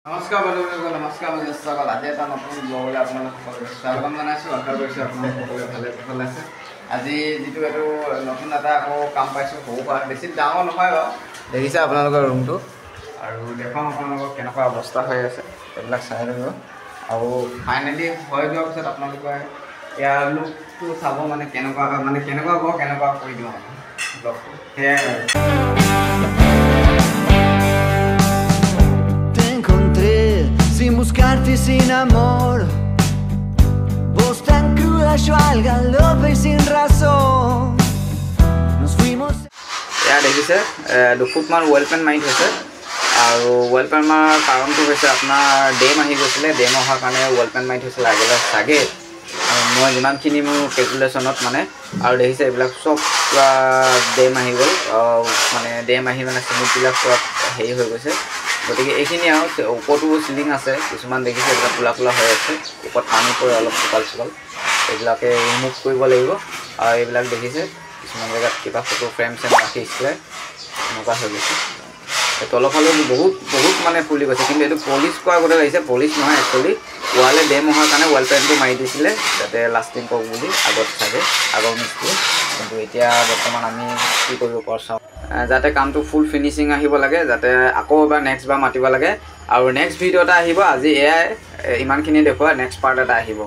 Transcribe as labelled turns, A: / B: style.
A: নমস্কাৰ বন্ধুসকল, নমস্কাৰ বন্ধুসকল। আজি এটা নতুন ব্লগলৈ আপোনালোক সকলোকে স্বাগতম জনাইছোঁ। আশা কৰিছোঁ আপোনালোক সকলোৱে ভালে আছে। আজি যিটো এইটো নতুন এটা আকৌ কাম পাইছোঁ, সৰু পৰা বেছি ডাঙৰ নহয় বাৰু। দেখিছে আপোনালোকৰ ৰুমটো, আৰু দেখুৱাম আপোনালোকক কেনেকুৱা অৱস্থা হৈ আছে এইবিলাক চাই ল'ব। আৰু ফাইনেলি হৈ যোৱাৰ পিছত আপোনালোকে ইয়াৰ লুকটো চাব, কেনেকুৱা কৰি দিওঁ ব্লগটো সেয়াই।
B: Sin buscarte sin amor, vos tan cruda, yo al galope y sin razón. Nos fuimos.
A: এয়া দেখিছে 2 ফুটমান ৱেল পেন মাৰি থৈছে, আৰু ৱেল পেন মাৰাৰ কাৰণটো হৈছে আপোনাৰ ডেম আহি গৈছিলে। ডেম অহাৰ কাৰণে ৱেল পেন মাৰি থৈছিলে আগলৈ চাগে, মই যিমানখিনি মোৰ কেলকুলেশ্যনত আৰু দেখিছে এইবিলাক চব পূৰা ডেম আহি গ'ল। ডেম আহি চিমেণ্টবিলাক পূৰা হেৰি হৈ গৈছে। গতিকে এইখিনি আৰু ওপৰতো চিলিং আছে, কিছুমান দেখিছে এইবিলাক কোলা হৈ আছে, ওপৰত পানী পৰে অলপ চোকাল এইবিলাকে ৰিমুভ কৰিব লাগিব। আৰু এইবিলাক দেখিছে কিছুমান জেগাত কিবা ফটো ফ্ৰেম ৰাখিছিলে, এনেকুৱা হৈ গৈছে। তলফালেও বহুত ফুলি গৈছে, কিন্তু এইটো পলিচ কৰা আগতে লাগিছে। পলিচ নহয়, একচুৱেলি ৱালে ডেম অহাৰ কাৰণে ৱাল পেইণ্টটো মাৰি দিছিলে যাতে লাষ্টিং কৰক বুলি আগত চাগে আগৰ মিস্ত্ৰী। কিন্তু এতিয়া বৰ্তমান আমি কি কৰিব পাৰোঁ চাওঁ, যাতে কামটো ফুল ফিনিচিং আহিব লাগে, যাতে আকৌ এবাৰ নেক্সট বাৰ মাতিব লাগে। আৰু নেক্সট ভিডিঅ' এটা আহিব। আজি এয়াই ইমানখিনি দেখুওৱা, নেক্সট পাৰ্ট এটা আহিব।